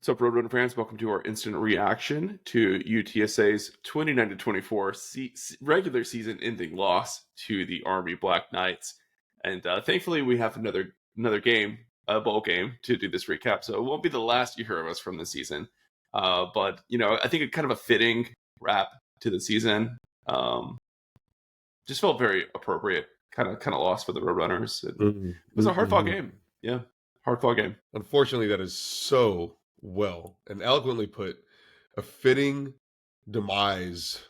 What's up, Roadrunner fans? Welcome to our instant reaction to UTSA's 29-24 regular season ending loss to the Army Black Knights. And thankfully, we have another game, a bowl game, to do this recap. So it won't be the last you hear of us from the season. But I think it's kind of a fitting wrap to the season. Just felt very appropriate. Kind of lost for the Roadrunners. It was a hard fought game. Yeah, hard fought game. Unfortunately, that is so well and eloquently put, a fitting demise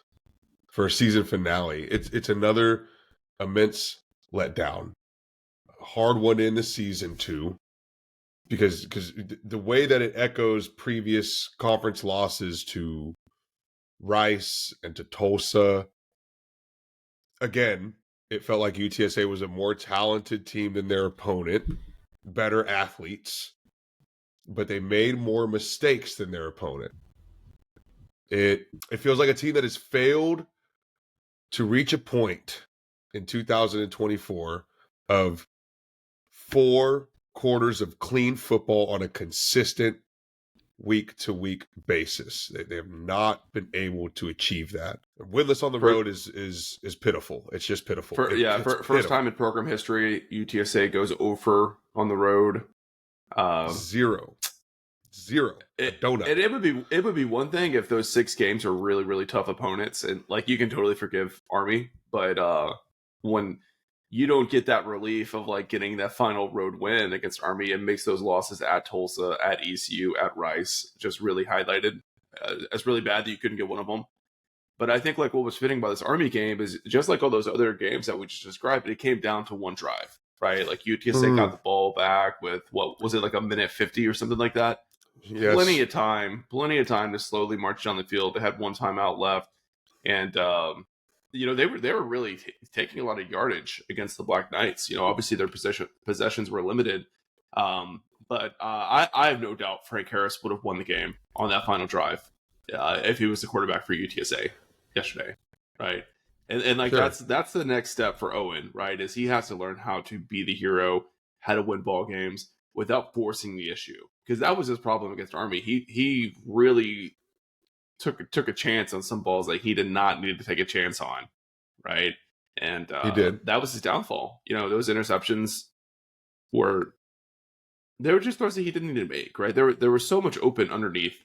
for a season finale. It's another immense letdown. A hard one in the season too, because the way that it echoes previous conference losses to Rice and to Tulsa. Again, it felt like UTSA was a more talented team than their opponent, better athletes, but they made more mistakes than their opponent. It feels like a team that has failed to reach a point in 2024 of 4 quarters of clean football on a consistent week-to-week basis. They have not been able to achieve that. Winless on the road is pitiful. It's just pitiful. First time in program history, UTSA goes over on the road. Zero. Donut. And it would be one thing if those 6 games are really, really tough opponents, and like you can totally forgive Army, but when you don't get that relief of like getting that final road win against Army, it makes those losses at Tulsa, at ECU, at Rice just really highlighted as really bad that you couldn't get one of them. But I think like what was fitting by this Army game is just like all those other games that we just described, it came down to one drive, right? Like UTSA got the ball back with, what was it, like a minute 50 or something like that? Yes. Plenty of time to slowly march down the field. They had one timeout left, and they were really taking a lot of yardage against the Black Knights. Obviously their possessions were limited, but I have no doubt Frank Harris would have won the game on that final drive if he was the quarterback for UTSA yesterday, right? And like sure. that's the next step for Owen, right? Is he has to learn how to be the hero, how to win ball games without forcing the issue, because that was his problem against Army. He really took a chance on some balls that he did not need to take a chance on, right? And he did. That was his downfall. Those interceptions were just throws that he didn't need to make, right? There was so much open underneath.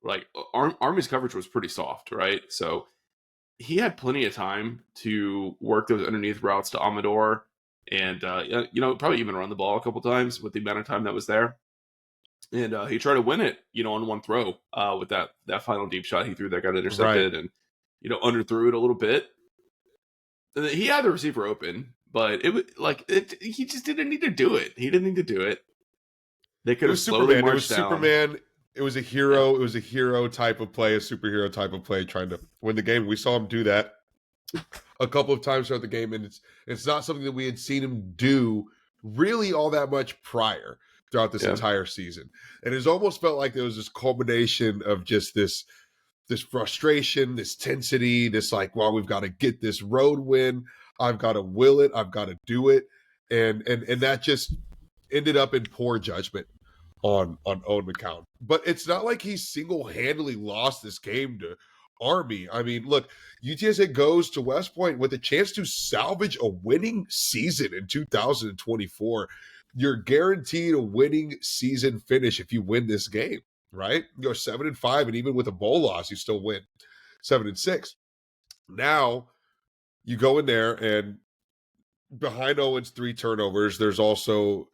Like Army's coverage was pretty soft, right? So he had plenty of time to work those underneath routes to Amador, and probably even run the ball a couple times with the amount of time that was there. And he tried to win it, on one throw with that final deep shot he threw that got intercepted, right. And underthrew it a little bit. And he had the receiver open, but he just didn't need to do it. He didn't need to do it. They could have slowly marched down. Superman. It was a hero. Yeah. It was a hero type of play, a superhero type of play, trying to win the game. We saw him do that a couple of times throughout the game, and it's not something that we had seen him do really all that much prior throughout this entire season. And it's almost felt like there was this culmination of just this frustration, this tensity, this like, well, we've got to get this road win. I've got to will it. I've got to do it. And that just ended up in poor judgment on Owen McCown. But it's not like he single-handedly lost this game to Army. I mean, look, UTSA goes to West Point with a chance to salvage a winning season in 2024. You're guaranteed a winning season finish if you win this game, right? You go 7-5, and even with a bowl loss, you still win 7-6. Now you go in there, and behind Owen's 3 turnovers, there's also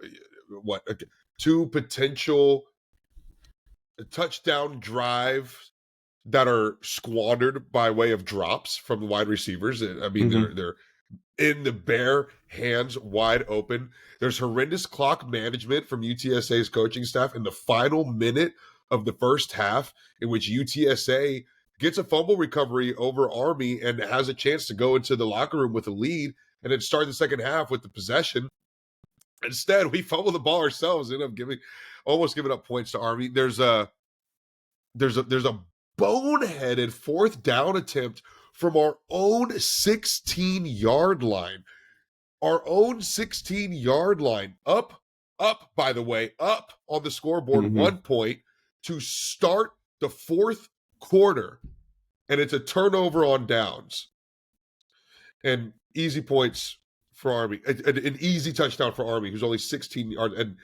2 potential touchdown drives that are squandered by way of drops from the wide receivers. I mean, they're in the bare hands, wide open. There's horrendous clock management from UTSA's coaching staff in the final minute of the first half, in which UTSA gets a fumble recovery over Army and has a chance to go into the locker room with a lead and then start the second half with the possession. Instead, we fumble the ball ourselves and end up almost giving up points to Army. There's a boneheaded 4th down attempt from our own 16-yard line. Our own 16-yard line. Up, by the way, up on the scoreboard, 1 point. to start the fourth quarter, and it's a turnover on downs. And easy points for Army, an easy touchdown for Army, who's only 16 yards, and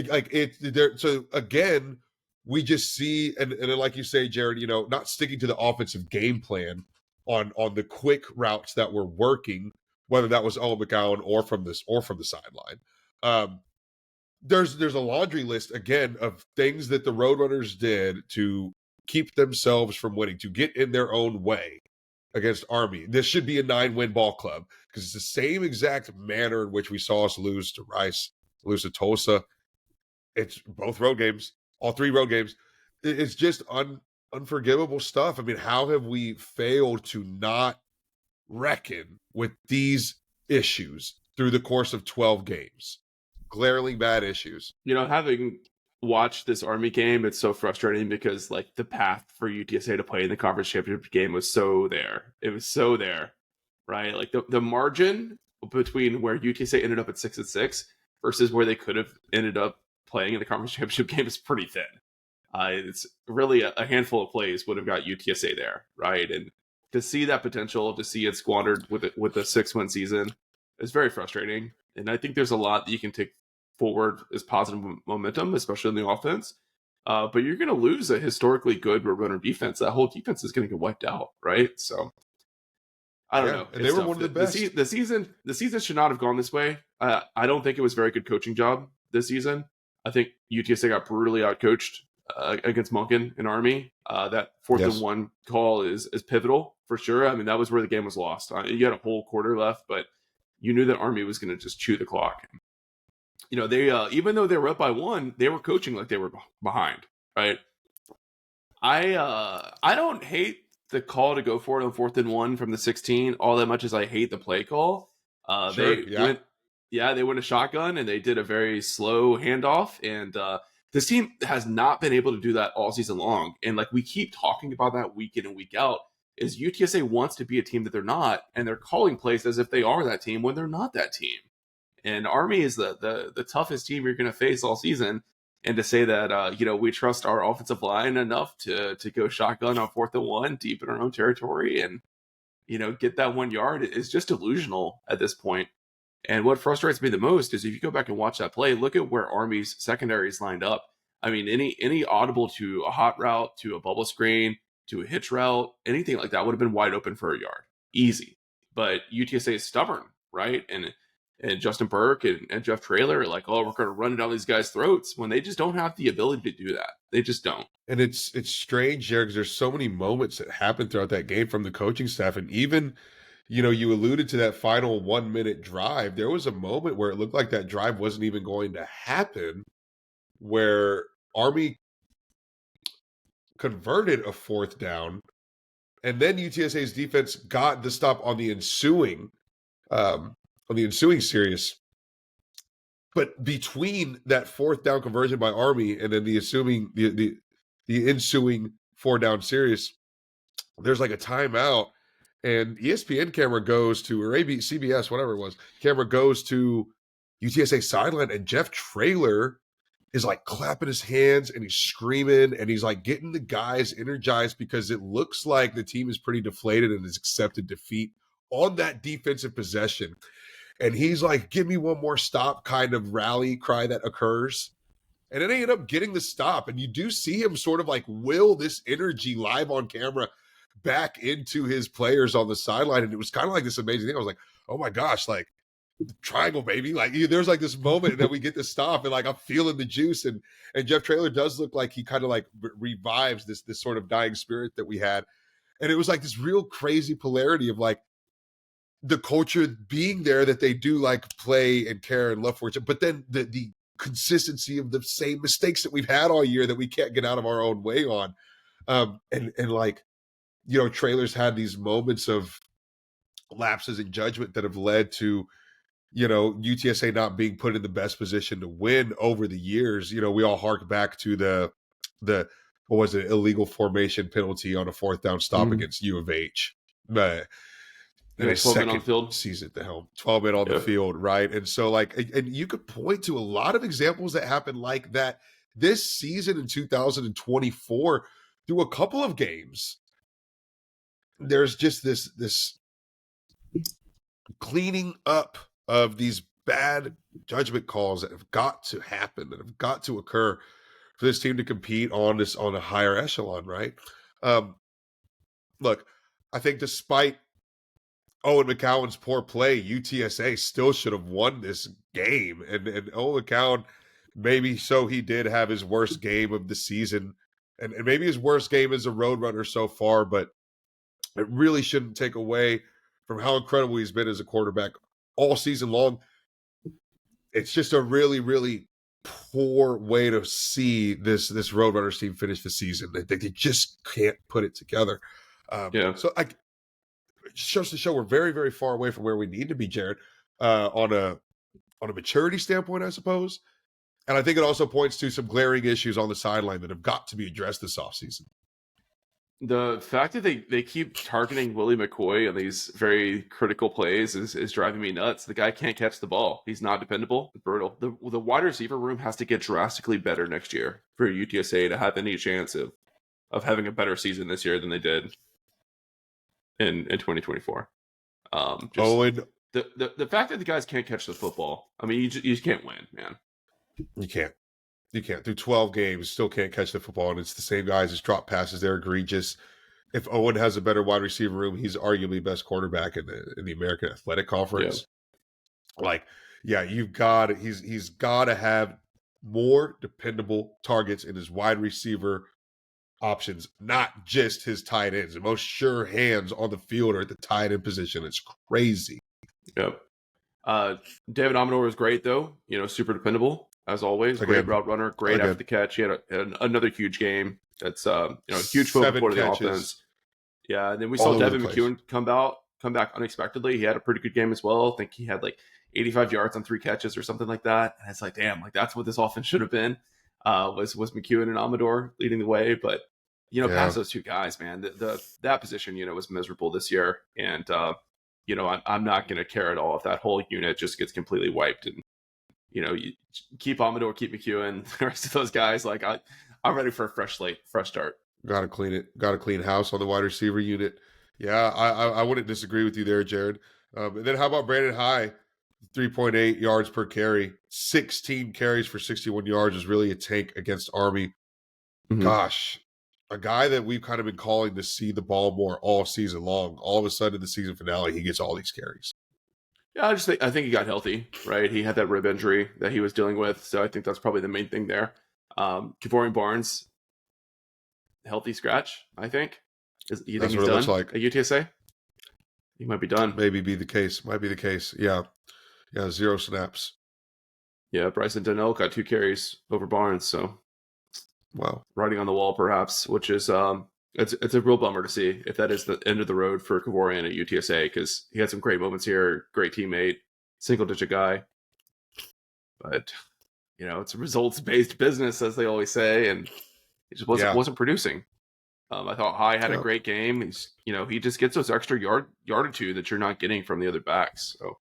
like it there. So again, we just see, and like you say, Jared, not sticking to the offensive game plan on the quick routes that were working, whether that was Owen McCown or from the sideline. There's a laundry list again of things that the Roadrunners did to keep themselves from winning, to get in their own way against Army. This should be a 9-win ball club because it's the same exact manner in which we saw us lose to Rice, lose to Tulsa. It's both road games, all 3 road games. It's just unforgivable stuff. I mean, how have we failed to not reckon with these issues through the course of 12 games? Glaringly bad issues. Having watched this Army game, it's so frustrating because like the path for UTSA to play in the conference championship game was so there. It was so there, right? Like the margin between where UTSA ended up at 6-6 versus where they could have ended up playing in the conference championship game is pretty thin. It's really a handful of plays would have got UTSA there, right? And to see that potential, to see it squandered with a 6-win season is very frustrating. And I think there's a lot that you can take forward as positive momentum, especially in the offense. But you're going to lose a historically good Roadrunner defense. That whole defense is going to get wiped out, right? So I don't know. And they were one of the best. The season should not have gone this way. I don't think it was a very good coaching job this season. I think UTSA got brutally outcoached against Monken and Army. That 4th and 1 call is pivotal for sure. I mean, that was where the game was lost. You had a whole quarter left, but you knew that Army was going to just chew the clock. They even though they were up by 1, they were coaching like they were behind, right? I don't hate the call to go for it on 4th and 1 from the 16 all that much as I hate the play call. They went a shotgun and they did a very slow handoff, and this team has not been able to do that all season long. And like we keep talking about that week in and week out, is UTSA wants to be a team that they're not, and they're calling plays as if they are that team when they're not that team. And Army is the toughest team you're going to face all season. And to say that we trust our offensive line enough to go shotgun on 4th and 1 deep in our own territory and get that 1 yard is just delusional at this point. And what frustrates me the most is if you go back and watch that play, look at where Army's secondary is lined up. I mean, any audible to a hot route, to a bubble screen, to a hitch route, anything like that would have been wide open for a yard. Easy. But UTSA is stubborn, right? And Justin Burke and Jeff Traylor are like, oh, we're going to run it down these guys' throats when they just don't have the ability to do that. They just don't. And it's strange, Jared, because there's so many moments that happen throughout that game from the coaching staff. And even, you alluded to that final 1-minute drive. There was a moment where it looked like that drive wasn't even going to happen, where Army converted a 4th down, and then UTSA's defense got the stop on the ensuing series. But between that 4th down conversion by Army and then the ensuing 4-down series, there's like a timeout, and ESPN camera goes to, or CBS, whatever it was, camera goes to UTSA sideline, and Jeff Traylor is like clapping his hands and he's screaming and he's like getting the guys energized because it looks like the team is pretty deflated and has accepted defeat on that defensive possession. And he's like, give me one more stop kind of rally cry that occurs. And then they end up getting the stop. And you do see him sort of like will this energy live on camera back into his players on the sideline. And it was kind of like this amazing thing. I was like, oh my gosh, like triangle, baby. Like there's like this moment that we get to stop and like I'm feeling the juice. And Jeff Traylor does look like he kind of like revives this sort of dying spirit that we had. And it was like this real crazy polarity of like, the culture being there that they do like play and care and love for each other, but then the consistency of the same mistakes that we've had all year that we can't get out of our own way on. And like, Traylor's had these moments of lapses in judgment that have led to, UTSA not being put in the best position to win over the years. We all hark back to the what was it, illegal formation penalty on a 4th down stop against U of H. In a 12 on field season at the helm, 12 men on the field, right? And so, like, and you could point to a lot of examples that happened like that this season in 2024, through a couple of games, there's just this cleaning up of these bad judgment calls that have got to happen, that have got to occur for this team to compete on a higher echelon, right? Look, I think despite Owen McCown's poor play, UTSA still should have won this game. And Owen McCown, maybe so he did have his worst game of the season, and maybe his worst game as a road runner so far, but it really shouldn't take away from how incredible he's been as a quarterback all season long. It's just a really, really poor way to see this Roadrunners team finish the season. They just can't put it together. So it shows to show we're very, very far away from where we need to be, Jared, on a maturity standpoint, I suppose. And I think it also points to some glaring issues on the sideline that have got to be addressed this offseason. The fact that they keep targeting Willie McCoy on these very critical plays is driving me nuts. The guy can't catch the ball. He's not dependable. It's brutal. The wide receiver room has to get drastically better next year for UTSA to have any chance of having a better season this year than they did in 2024. Owen, the fact that the guys can't catch the football, I mean, you just can't win, man. You can't. Through 12 games, still can't catch the football, and it's the same guys. His drop passes, they're egregious. If Owen has a better wide receiver room, he's arguably best quarterback in the American Athletic Conference. Yeah. He's got to have more dependable targets in his wide receiver options, not just his tight ends. The most sure hands on the field are at the tight end position. It's crazy. Yep. David Amador was great, though. Super dependable. As always, great route runner, great after the catch. He had another huge game. That's a huge focal point of the offense. Yeah, and then we saw Devin McEwen come back unexpectedly. He had a pretty good game as well. I think he had 85 yards on 3 catches or something like that. And it's damn, that's what this offense should have been. Was McEwen and Amador leading the way, but past those two guys, man, that position was miserable this year, and I'm not going to care at all if that whole unit just gets completely wiped and. You keep Amador, keep McEwen, the rest of those guys. I'm ready for a fresh slate, fresh start. Got to clean it. Got to clean house on the wide receiver unit. Yeah, I wouldn't disagree with you there, Jared. And then how about Brandon High? 3.8 yards per carry, 16 carries for 61 yards is really a tank against Army. Mm-hmm. Gosh, a guy that we've kind of been calling to see the ball more all season long. All of a sudden, in the season finale, he gets all these carries. Yeah, I think he got healthy, right? He had that rib injury that he was dealing with, so I think that's probably the main thing there. Kevorian Barnes, healthy scratch, I think. You think he's done at UTSA? He might be done. Might be the case. Yeah, 0 snaps. Yeah, Bryson Donnell got 2 carries over Barnes, so wow, writing on the wall perhaps, which is it's a real bummer to see if that is the end of the road for Kevorian at UTSA, because he had some great moments here, great teammate, single-digit guy. But, it's a results-based business, as they always say, and he just wasn't producing. I thought High had a great game. He's, he just gets those extra yardage that you're not getting from the other backs. So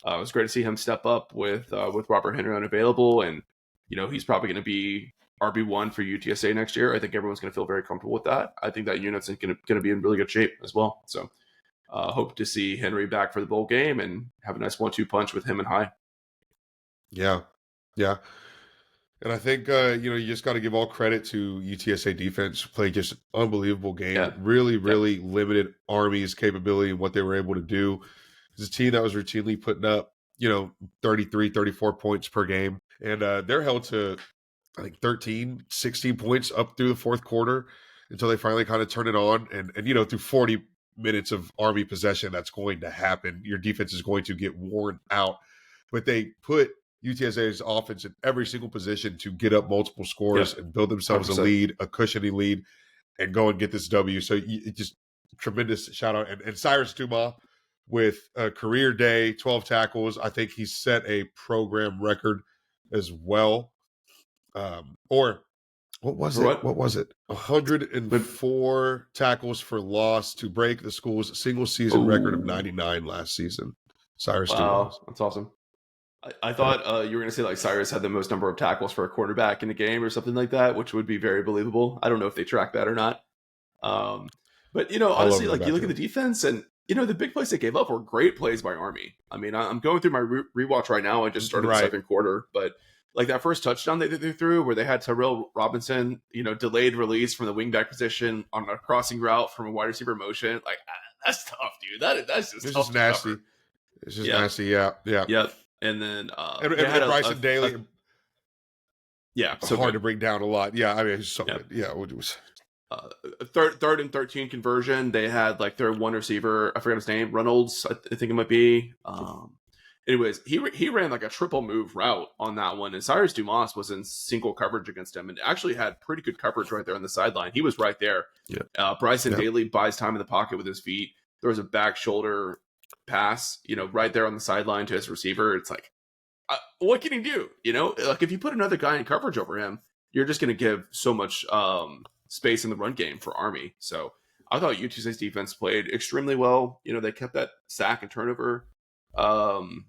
it was great to see him step up with Robert Henry unavailable, and, he's probably going to be RB1 for UTSA next year. I think everyone's going to feel very comfortable with that. I think that unit's going to be in really good shape as well. So hope to see Henry back for the bowl game and have a nice 1-2 punch with him and High. Yeah. And I think, you just got to give all credit to UTSA defense. Played just an unbelievable game. Yeah. Really limited Army's capability and what they were able to do. It's a team that was routinely putting up, 33, 34 points per game. And they're held to, I think 13, 16 points up through the fourth quarter until they finally kind of turn it on. And through 40 minutes of Army possession, that's going to happen. Your defense is going to get worn out. But they put UTSA's offense in every single position to get up multiple scores and build themselves 100%. A lead, a cushiony lead, and go and get this W. So it just tremendous shout out. And Cyrus Tuma with a career day, 12 tackles. I think he set a program record as well. Or what was it? What was it? 104 tackles for loss to break the school's single season record of 99 last season. Cyrus Tuma. That's awesome. I thought you were going to say like Cyrus had the most number of tackles for a quarterback in a game or something like that, which would be very believable. I don't know if they track that or not. But All honestly, over the like you look at the backfield. defense, and the big plays they gave up were great plays by Army. I mean, I'm going through my rewatch right now. I just started the Right. second quarter, but like that first touchdown they threw, where they had Terrell Robinson, delayed release from the wingback position on a crossing route from a wide receiver motion. Like that's tough, dude. That's just It's tough just to nasty. cover. It's just Yeah, nasty. Yeah. Yeah. yep. And then they had And Bryson Daly, yeah, so hard good. to bring down a lot. Yeah. I mean, it's so Yep. good. Yeah. It was. Third and 13 conversion. They had like their one receiver. I forgot his name. Reynolds, I think it might be. Anyways, he ran like a triple move route on that one, and Cyrus Dumas was in single coverage against him, and actually had pretty good coverage right there on the sideline. He was right there. Yeah. Bryson Yep. Daly buys time in the pocket with his feet. There was a back shoulder pass, right there on the sideline to his receiver. It's like, what can he do? Like if you put another guy in coverage over him, you're just going to give so much space in the run game for Army. So I thought UTSA's defense played extremely well. They kept that sack and turnover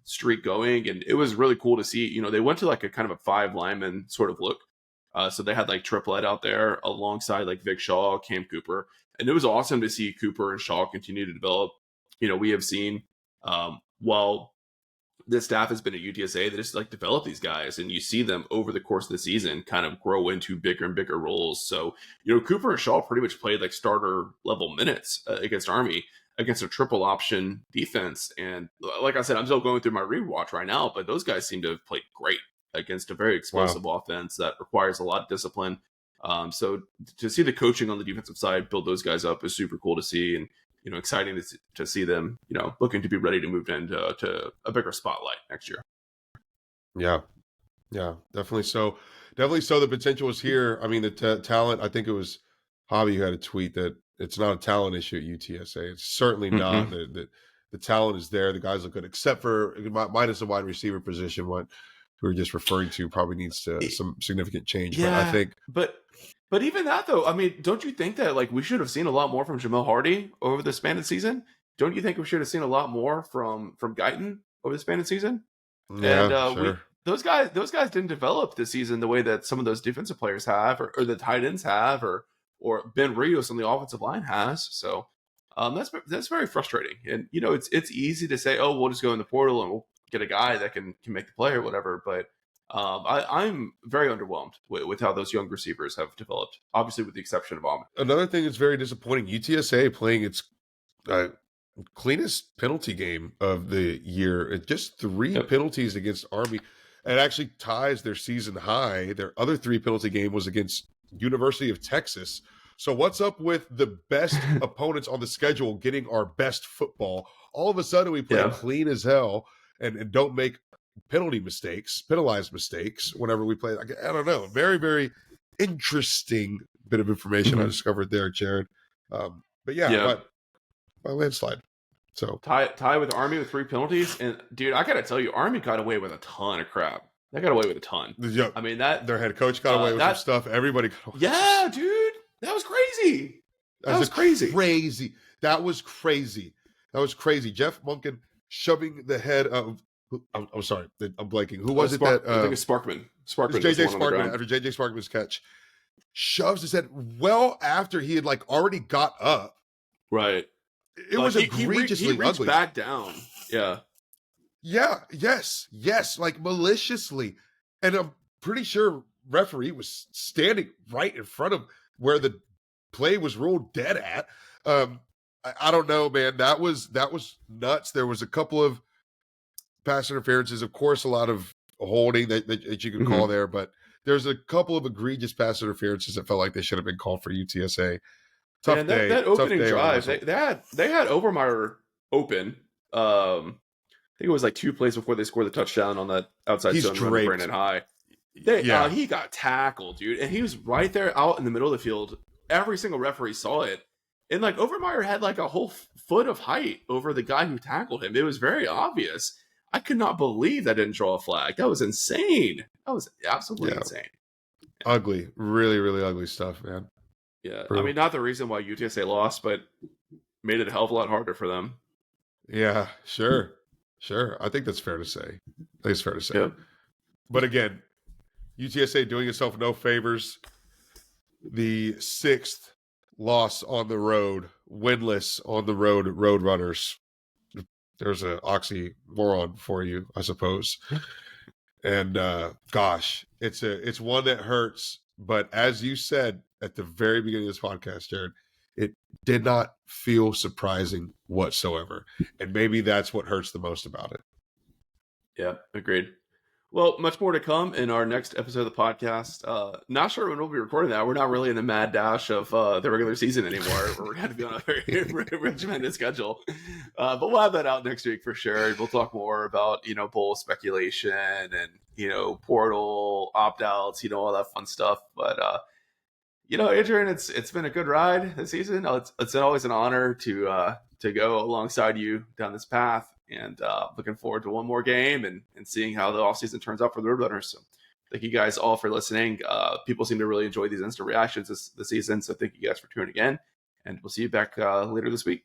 streak going, and it was really cool to see. They went to like a kind of a 5 lineman sort of look. So they had like Triplett out there alongside like Vic Shaw, Cam Cooper, and it was awesome to see Cooper and Shaw continue to develop. We have seen while this staff has been at UTSA, they just like develop these guys, and you see them over the course of the season kind of grow into bigger and bigger roles. So, Cooper and Shaw pretty much played like starter level minutes against Army, against a triple option defense. And like I said, I'm still going through my rewatch right now, but those guys seem to have played great against a very explosive offense that requires a lot of discipline. So to see the coaching on the defensive side build those guys up is super cool to see. And exciting to see them, looking to be ready to move into to a bigger spotlight next year. Yeah. Yeah. Definitely so. Definitely so. The potential is here. I mean, the talent, I think it was Hobby who had a tweet that it's not a talent issue at UTSA. It's certainly not. The talent is there. The guys look good, except for minus the wide receiver position. What we were just referring to probably needs some significant change. Yeah, but I think. But even that though, I mean, don't you think that like we should have seen a lot more from Jamel Hardy over the span of the season? Don't you think we should have seen a lot more from Guyton over the span of the season? Yeah, And sure. those guys didn't develop this season the way that some of those defensive players have, or the tight ends have, or Ben Rios on the offensive line has. So that's very frustrating. And it's easy to say, oh, we'll just go in the portal and we'll get a guy that can make the play or whatever. But I'm very underwhelmed with how those young receivers have developed. Obviously, with the exception of Ahmed. Another thing that's very disappointing: UTSA playing its cleanest penalty game of the year. Just 3 penalties against Army. It actually ties their season high. Their other 3 penalty game was against University of Texas. So what's up with the best opponents on the schedule getting our best football? All of a sudden we play clean as hell and don't make penalized mistakes whenever we play. I don't know. Very, very interesting bit of information I discovered there, Jared. But by landslide. So tie with Army with 3 penalties, and dude, I gotta tell you, Army got away with a ton of crap. They got away with a ton. Yeah, I mean that their head coach got away with some stuff. Everybody got away. Yeah, dude, that was crazy. That was crazy. That was crazy. Jeff Monken shoving the head of. I'm sorry, I'm blanking. Who was it that? I think it's Sparkman. Sparkman. JJ Sparkman after JJ Sparkman's catch, shoves his head well after he had like already got up. Right. It was egregiously he reached ugly. Back down. Yeah. Yeah. Yes. Like maliciously, and I'm pretty sure referee was standing right in front of where the play was ruled dead at. I don't know, man. That was nuts. There was a couple of pass interferences, of course, a lot of holding that you can call there, but there's a couple of egregious pass interferences that felt like they should have been called for UTSA. Tough day. That opening drive, they had Overmeyer open. I think it was like 2 plays before they scored the touchdown on that outside zone run to Brandon High. He got tackled, dude, and he was right there out in the middle of the field. Every single referee saw it, and like Overmeyer had like a whole foot of height over the guy who tackled him. It was very obvious. I could not believe that didn't draw a flag. That was insane. That was absolutely insane. Yeah. Ugly, really, really ugly stuff, man. Yeah, I mean, not the reason why UTSA lost, but made it a hell of a lot harder for them. Yeah, sure. Sure. I think that's fair to say. I think it's fair to say. Yep. But again, UTSA doing itself no favors. The 6th loss on the road, winless on the road, Roadrunners. There's an oxymoron for you, I suppose. And gosh, it's one that hurts. But as you said at the very beginning of this podcast, Jared, it did not feel surprising whatsoever. And maybe that's what hurts the most about it. Yeah, agreed. Well, much more to come in our next episode of the podcast. Not sure when we'll be recording that. We're not really in the mad dash of the regular season anymore. We're going to be on a very regimented schedule. But we'll have that out next week for sure. We'll talk more about, bowl speculation and, portal opt-outs, all that fun stuff. But, Adrian, it's been a good ride this season. It's always an honor to go alongside you down this path. And looking forward to one more game and seeing how the offseason turns out for the Roadrunners. So thank you guys all for listening. People seem to really enjoy these instant reactions this season. So thank you guys for tuning in. And we'll see you back later this week.